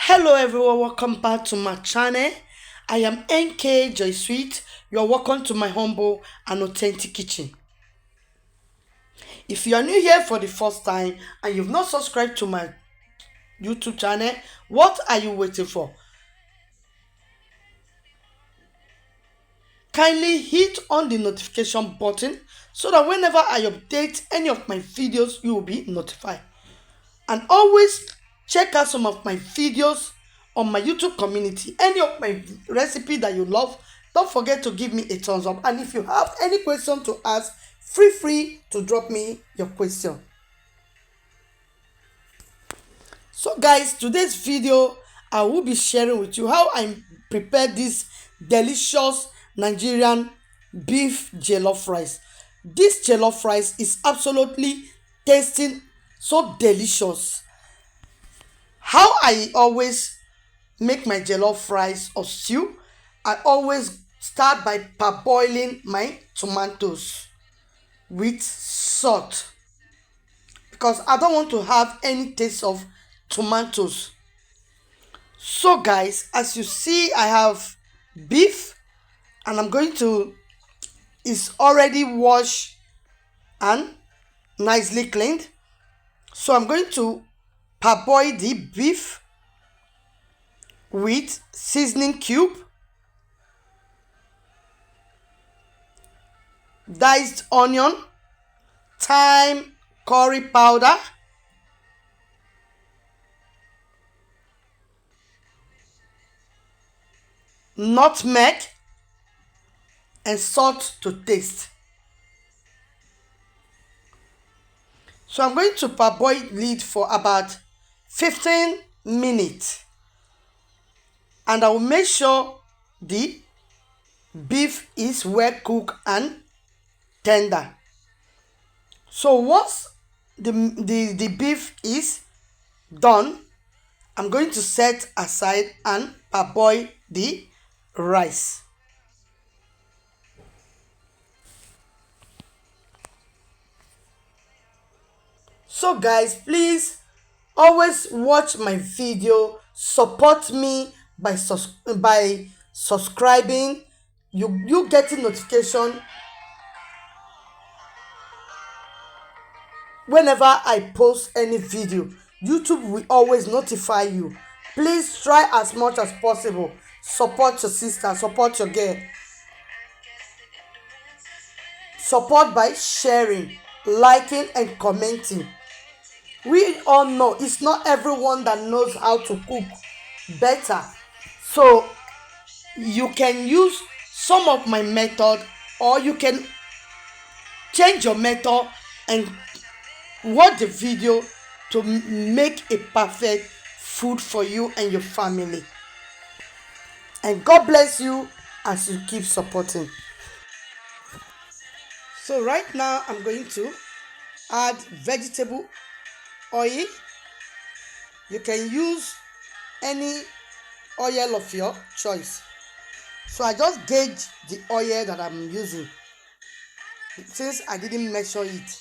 Hello everyone, welcome back to my channel. I am NK Joy Sweet. You are welcome to my humble and authentic kitchen. If you are new here for the first time and you've not subscribed to my YouTube channel, what are you waiting for? Kindly hit on the notification button so that whenever I update any of my videos, you will be notified. And always check out some of my videos on my YouTube community. Any of my recipe that you love, don't forget to give me a thumbs up. And if you have any question to ask, feel free to drop me your question. So guys, today's video I will be sharing with you how I prepare this delicious Nigerian beef jollof rice. This jollof rice is absolutely tasting so delicious. How I always make my jollof rice or stew, I always start by parboiling my tomatoes with salt because I don't want to have any taste of tomatoes. So guys, as you see, I have beef and I'm going to, it's already washed and nicely cleaned. So I'm going to parboil the beef with seasoning cube, diced onion, thyme, curry powder, nutmeg, and salt to taste. So I'm going to parboil it for about 15 minutes and I will make sure the beef is well cooked and tender. So once the beef is done, I'm going to set aside and parboil the rice. So guys, please always watch my video, support me by subscribing. You getting notification whenever I post any video. YouTube will always notify you. Please try as much as possible, support your sister, support your girl, support by sharing, liking and commenting. We all know it's not everyone that knows how to cook better, so you can use some of my method or you can change your method and watch the video to make a perfect food for you and your family. And God bless you as you keep supporting. So right now I'm going to add vegetable oil. You can use any oil of your choice. So I just gauge the oil that I'm using since I didn't measure it.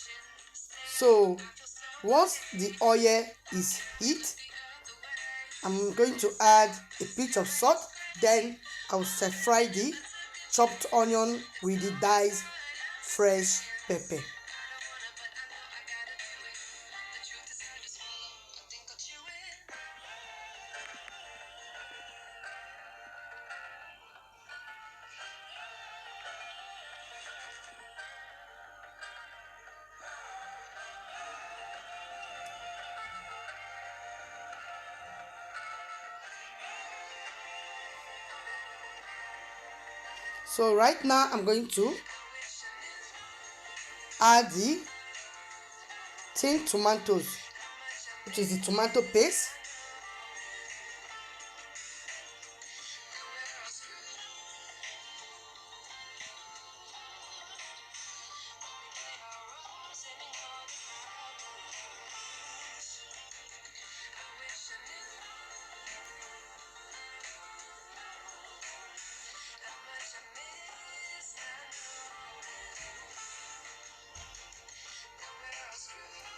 So once the oil is heat, I'm going to add a pinch of salt. Then I will stir fry the chopped onion with the diced fresh pepper. So right now I'm going to add the tin tomatoes, which is the tomato paste.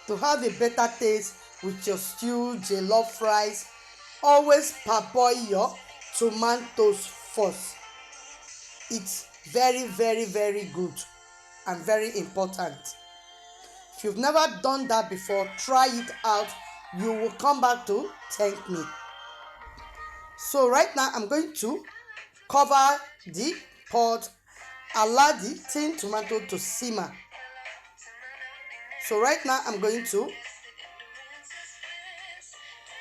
To have a better taste with your stew, jollof rice, always parboil your tomatoes first. It's very, very, very good and very important. If you've never done that before, try it out. You will come back to thank me. So right now I'm going to cover the pot, allow the tin tomato to simmer. So right now I'm going to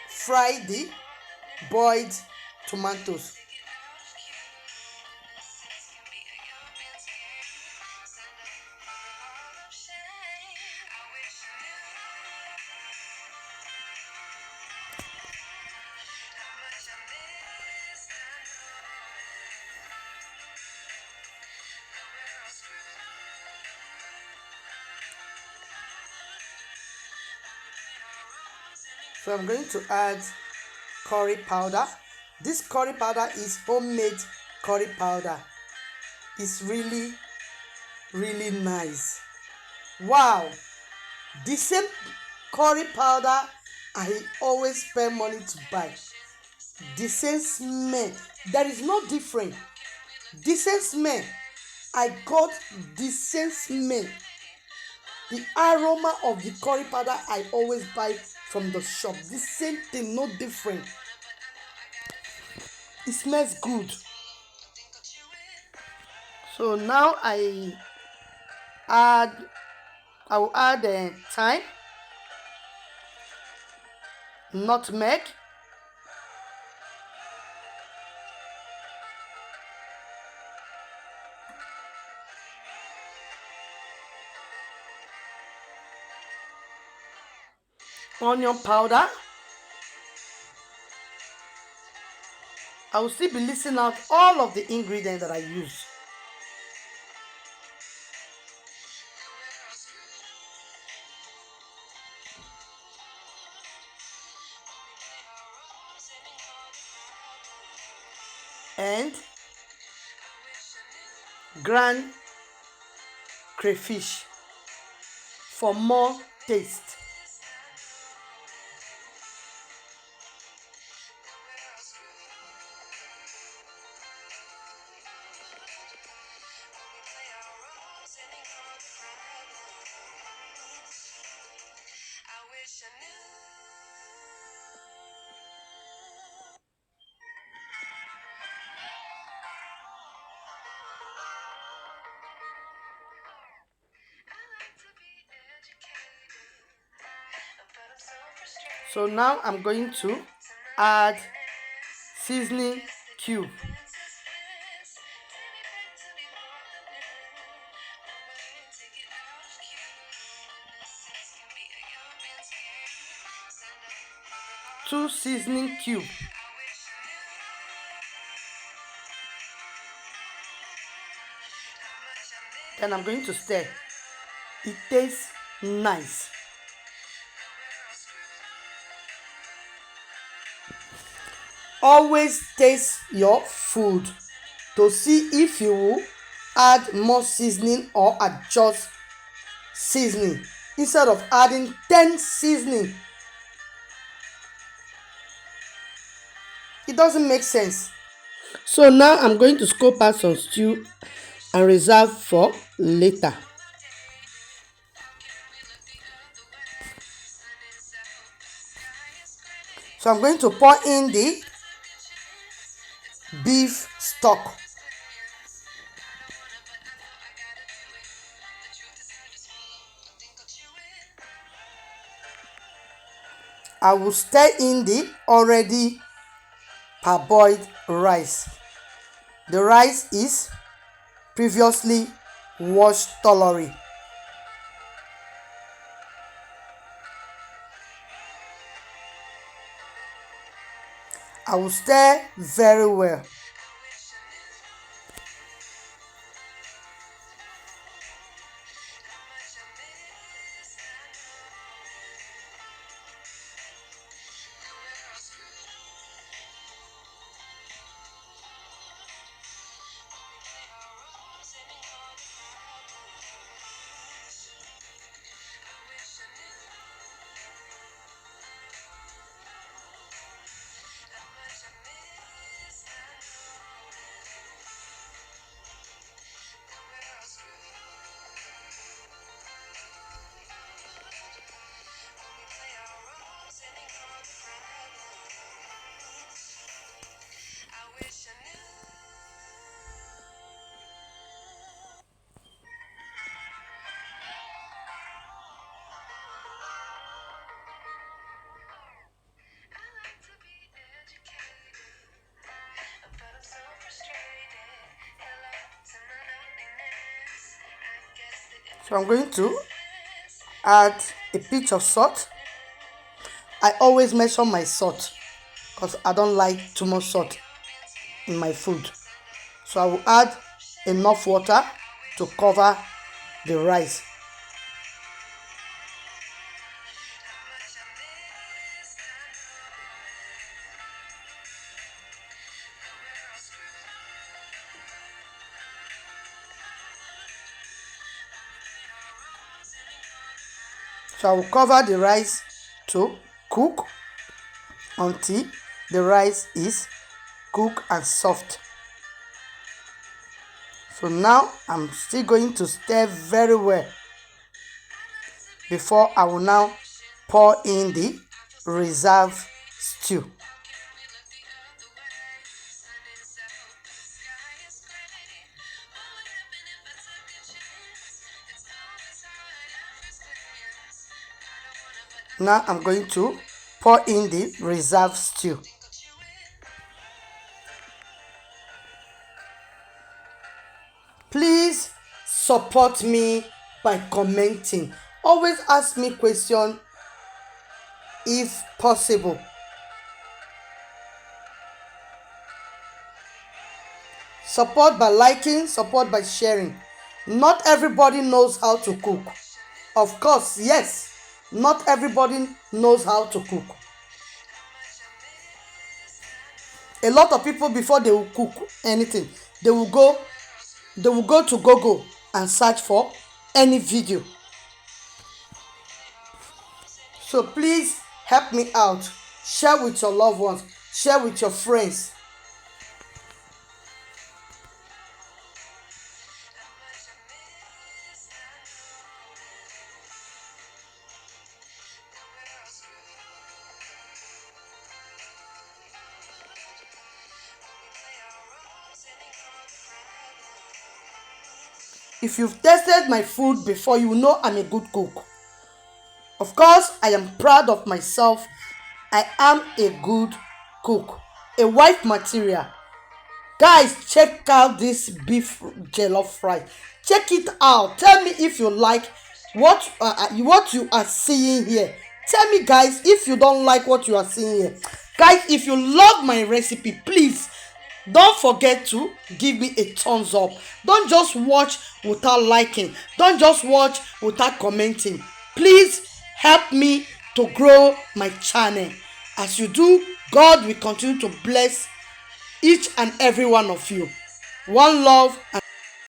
fry the boiled tomatoes. So I'm going to add curry powder. This curry powder is homemade curry powder. It's really, really nice. Wow, the same curry powder I always spend money to buy. The same smell, there is no difference. The same smell, I got the same smell. The aroma of the curry powder I always buy from the shop, the same thing, no different. It smells good. So now add I will add thyme, nutmeg, onion powder. I will still be listing out all of the ingredients that I use. And ground crayfish for more taste. So now I'm going to add seasoning cube. Two seasoning cube. Then I'm going to stir. It tastes nice. Always taste your food to see if you will add more seasoning or adjust seasoning instead of adding 10 seasoning. It doesn't make sense. So now I'm going to scoop out some stew and reserve for later. So I'm going to pour in the beef stock. I will stir in the already parboiled rice. The rice is previously washed thoroughly. I will stir very well. So I'm going to add a pinch of salt. I always measure my salt because I don't like too much salt in my food. So I will add enough water to cover the rice. So I will cover the rice to cook until the rice is cooked and soft. So now I'm still going to stir very well before I will now pour in the reserve stew. Now I'm going to pour in the reserve stew. Please support me by commenting. Always ask me questions if possible. Support by liking, support by sharing. Not everybody knows how to cook. Of course, yes, not everybody knows how to cook. A lot of people, before they will cook anything, they will go to Google and search for any video. So please help me out. Share with your loved ones. Share with your friends. If you've tasted my food before, you know I'm a good cook. Of course, I am proud of myself. I am a good cook. A wife material. Guys, check out this beef jollof rice. Check it out. Tell me if you like what you are seeing here. Tell me, guys, if you don't like what you are seeing here. Guys, if you love my recipe, please don't forget to give me a thumbs up. Don't just watch without liking. Don't just watch without commenting. Please help me to grow my channel. As you do, God will continue to bless each and every one of you. One love.